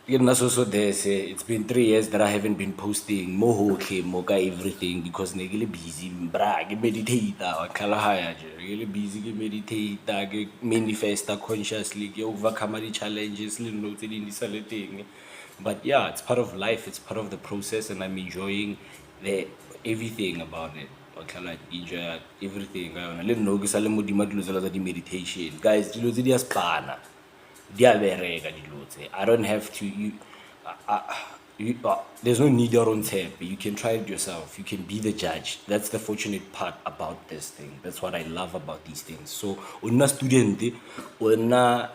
Also there say it's been 3 years that I haven't been posting moho moka everything because negili busy bra ke meditate wa khala haya je really busy ke meditate ke manifesta consciously ke overcome the challenges le no tse ding di sa le teng. But yeah, it's part of life, it's part of the process, and I'm enjoying the everything about it. Wa khala enjoy everything ka yona le no ke sa le modima dilo tsa di meditation guys, dilo tse di a spana di a bereka dilo tse. I don't have to there's no need your own tap. You can try it yourself. You can be the judge. That's the fortunate part about this thing. That's what I love about these things. So una student, una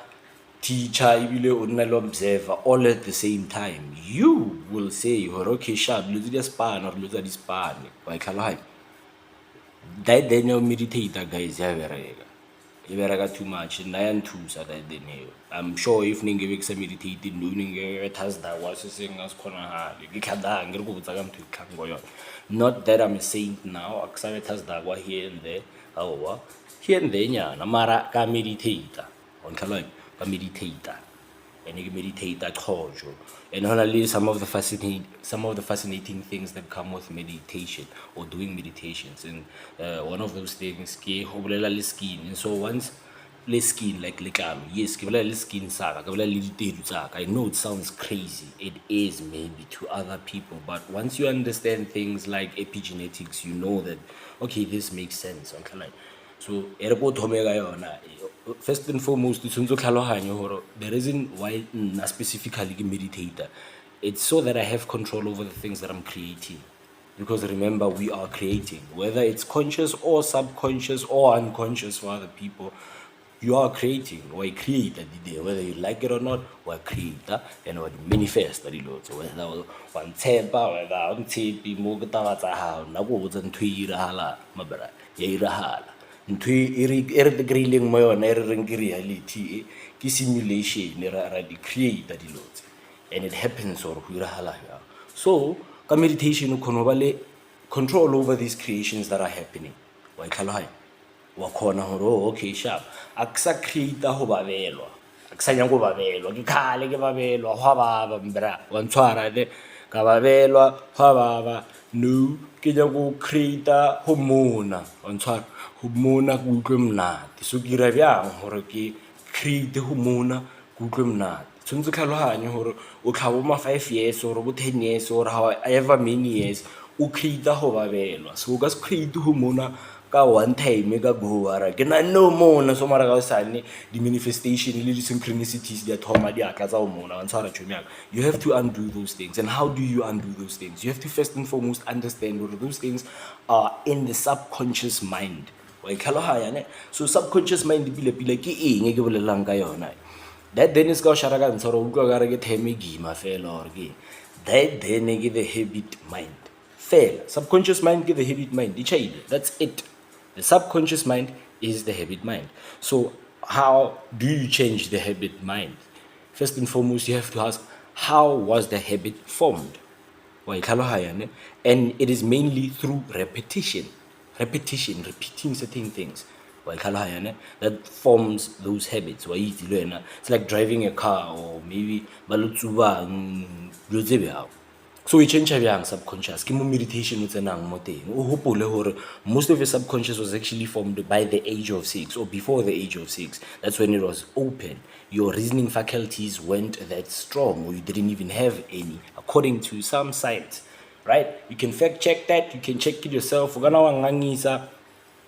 teacher, ebile o nna le observer all at the same time. You will say, okay, sharp, dilo tse di a spana or dilo tse di spane. Wa e tlhaloganya? That then you meditate guys ya bereka. E bereka too much nna ya nthusa that then eo. I'm sure if ninge be ke sa meditate no ninge Thursday wa se seng a se khonagale ke khadang re go botsa ka motho ke go yona. Not that I'm a saint now, a ke sa be Thursday wa here and there. Aowa, here and there nyana mara ka meditate on tlhaloga ka meditate and you meditate at Hojo. And only some of the fascinating things that come with meditation or doing meditations. And one of those things ke ho bolela le skin. And so once le skin like letlalo, yes, ke bolela le skin saka, ke bolela le ditedu tsaka. I know it sounds crazy. It is maybe to other people, but once you understand things like epigenetics, you know that okay, this makes sense. Okay, so first and foremost the reason why I specifically ke meditator, it's so that I have control over the things that I'm creating. Because remember, we are creating, whether it's conscious or subconscious or unconscious for other people, you are creating or a creator whether you like it or not, or a creator and what manifest the Lord. So whether one temper, whether on tipi mogataha, nago ntho e irahala mabara ya irahala ntho e re grilling mo yona e re reng ke reality ke simulation ra di create dilo tse and it happens or go irahala ya. So ka meditation o khona ba le control over these creations that are happening wa itlhalohanya wa khona hore okay sharp a ke sa create go babelwa a ke sa nyang go babelwa ke khale ke babelwa go baba mbra wa ntshwara le ka babelwa go baba no ke ja go create go mona wa ntshwara go mona go utlwe mnate so ke ra byang hore ke create go mona go utlwe mnate tshwantse tlhaloganye hore o tlhabo ma 5 years or bo 10 years or however many years o create go babelwa so ka se create go mona ka one time ka go ara ke na no mona so mara ka sane di manifestation le di synchronicities di a thoma di atla tsa o mona wa ntshwara tshomyaka. You have to undo those things. And how do you undo those things? You have to first and foremost understand what those things are in the subconscious mind. Wa itlhaloganya ne so subconscious mind pile ke eng ke bolelang ka yona that then is ka shara ka ntshwara o utlwa ka re ke theme gima fela or ke that then ke the habit mind fela subconscious mind ke the habit mind di chaile. That's it. The subconscious mind is the habit mind. So how do you change the habit mind? First and foremost, you have to ask, how was the habit formed? Wa itlhalohanya ne? And it is mainly through repetition. Repetition, repeating certain things. Wa itlhalohanya ne? That forms those habits. Wa itse le wena. It's like driving a car or maybe balotsuba dilo tse bjao. So we change byang subconscious ke mo meditation o tsenang mo teng o hopole hore most of your subconscious was actually formed by the age of 6 or before the age of 6. That's when it was open. Your reasoning faculties weren't that strong or you didn't even have any according to some science, right? You can fact check that, you can check it yourself. Ukana wa ngangisa,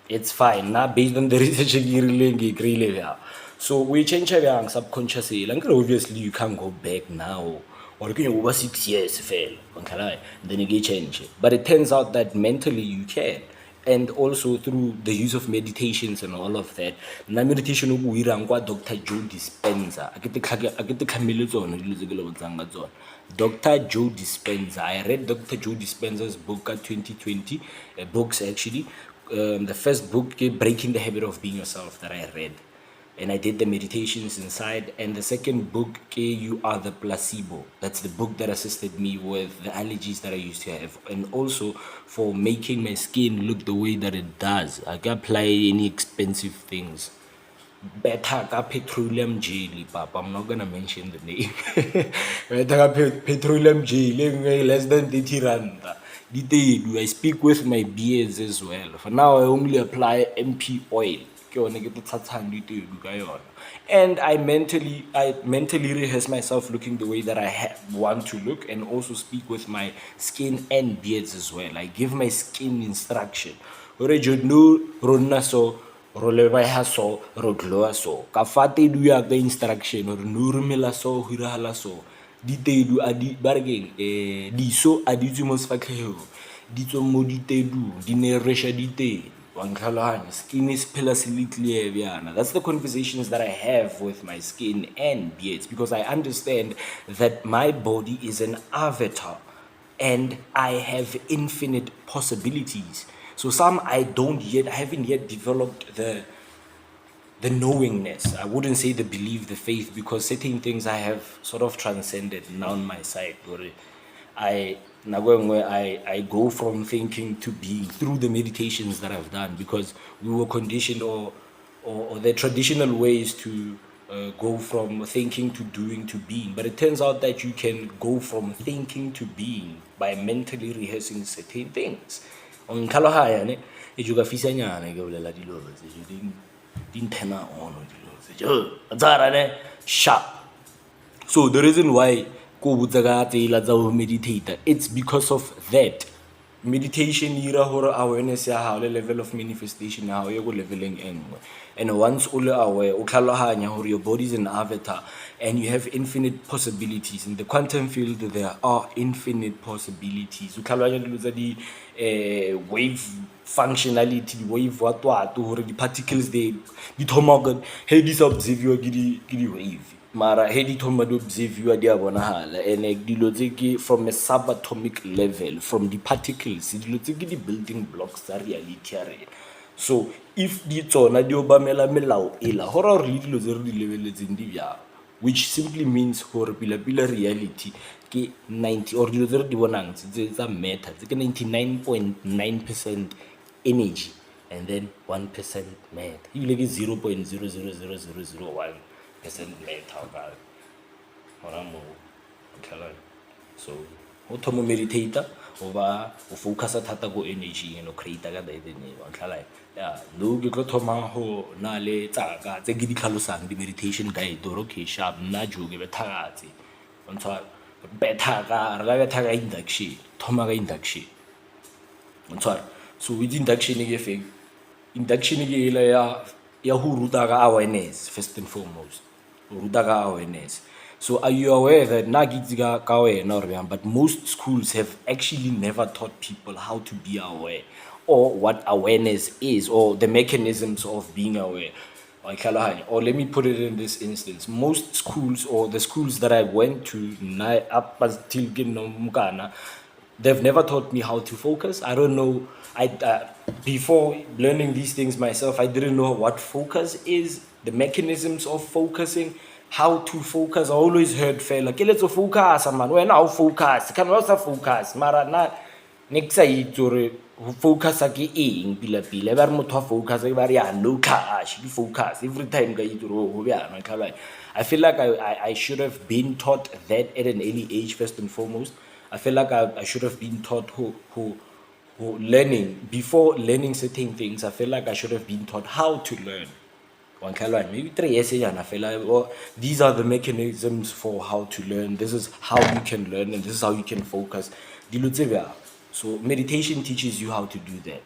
it's fine na based on the research so we change byang subconscious obviously you can't go back now or can over 6 years fail then you get change but it turns out that mentally you can and also through the use of meditations and all of that na meditation o buirang kwa Dr. Joe Dispenza a ke te khamele tsone dilo tse ke le botsang ka tsone. Dr. Joe Dispenza, I read Dr. Joe Dispenza's book at 2020 books actually. The first book Breaking the Habit of Being Yourself that I read and I did the meditations inside. And the second book, You Are the Placebo. That's the book that assisted me with the allergies that I used to have, and also for making my skin look the way that it does. I can apply any expensive things. better ka petroleum jelly, papa. I'm not gonna mention the name. Better ka petroleum jelly, less than 30 rand. Ditedu, I speak with my beards as well. For now, I only apply MP oil. Ke yone ke tlo tshwantshang ditedu ka yona. And I mentally rehearse myself looking the way that I want to look, and also speak with my skin and beards as well. I give my skin instruction. Ore no ronna so ro lebeha so ro glowa so ka fa tedu ya ka instruction ore no rumela so ho irahala so ditedu a di bargeng diso a di tswe mo sefatlhego di tswe mo ditedu di ne resha ditedu wa ntlhaloganya. Skin is phela se le clear bjana. That's the conversations that I have with my skin and beards, because I understand that my body is an avatar and I have infinite possibilities. So some I haven't yet developed the knowingness. I wouldn't say the belief, the faith, because certain things I have sort of transcended now on my side. I go from thinking to being through the meditations that I've done, because we were conditioned, or the traditional ways to go from thinking to doing to being. But it turns out that you can go from thinking to being by mentally rehearsing certain things. On Kalahaya, ne, e juga fisanyana ke bolela dilo tse di nthena ono dilo tse sharp. So the reason why ko botsa ka tsela tsa ho meditate, it's because of that. Meditation ira hore awareness ya hao le level of manifestation ya hao ye go leveleng enngwe. And once o le aware, o tlhaloganya hore your body is an avatar and you have infinite possibilities. In the quantum field, there are infinite possibilities. O tlhaloganya dilo tsa di wave functionality, di wave watwato hore di particles di thoma ka he di sa observiwa ke di wave. Mara he di thoma di observiwa di a bonahala, and dilo tse ke from a subatomic level, from the particles, dilo tse ke di building blocks tsa reality ya rena. So if di tsona di obamela melao ela hora re le dilo tse re di lebeletseng di bjang, which simply means hore pila reality ke 90, or dilo tse re di bonang tsa matter tse ke 99.9% energy and then 1% matter, ebile ke 0.00001% matter ka hona mo tlhala. So o thomo meditator o ba o focusa thata go energy and o create ka the ne wa tlhala ya no ke tlo thoma ho na le tsaka tse ke di tlhalosang di meditation guide or okay sharp nna jo ke bethagatse o ntshwa betha ka re la betha ka induction, thoma ka induction o ntshwa. So with induction ke feng? Induction ke ile ya ho ruta ka awareness first and foremost, o ruta ka awareness. So are you aware that but most schools have actually never taught people how to be aware, or what awareness is, or the mechanisms of being aware? Or let me put it in this instance. Most schools, or the schools that I went to up until Mukana, they've never taught me how to focus. I don't know. Before learning these things myself, I didn't know what focus is, the mechanisms of focusing, how to focus. I always heard fela, ke let's focus, man. When I focus, can also focus. Mara na next I to focus ke eng pila ba re motho a focus ba re ya no clash di focus every time ka itoro ho bya na. I feel like I should have been taught that at an early age first and foremost. I feel like I should have been taught who learning, before learning certain things. I feel like I should have been taught how to learn. Maybe 3 years I feel like, well, these are the mechanisms for how to learn. This is how you can learn, and this is how you can focus. So meditation teaches you how to do that.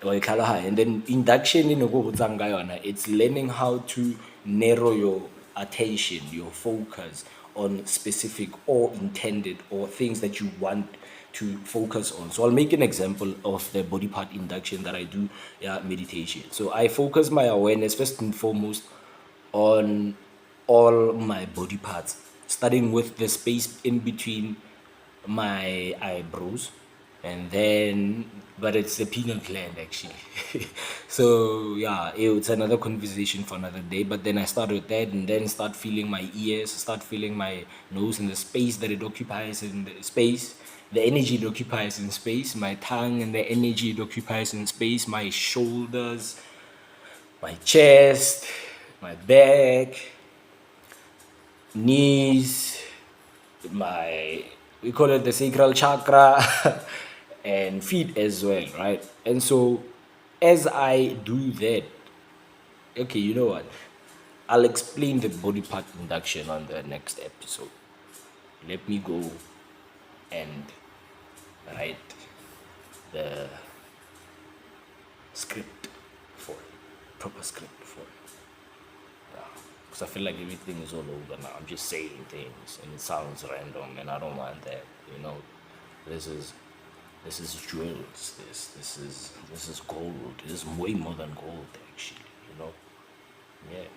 And then induction it's learning how to narrow your attention, your focus on specific or intended or things that you want to focus on. So I'll make an example of the body part induction that I do, meditation. So I focus my awareness first and foremost on all my body parts, starting with the space in between my eyebrows, and then but it's the pineal gland actually. So yeah, it's another conversation for another day, but then I start with that, and then start feeling my ears, start feeling my nose and the space that it occupies in the space, the energy it occupies in space, my tongue and the energy it occupies in space, my shoulders, my chest, my back, knees, my, we call it the sacral chakra, and feet as well, right? And so as I do that, okay, you know what? I'll explain the body part induction on the next episode. Let me go and write the script for it, proper script for it. Because I feel like everything is all over now. I'm just saying things and it sounds random, and I don't want that. You know, this is jewels. This is gold. This is way more than gold, actually. You know, yeah.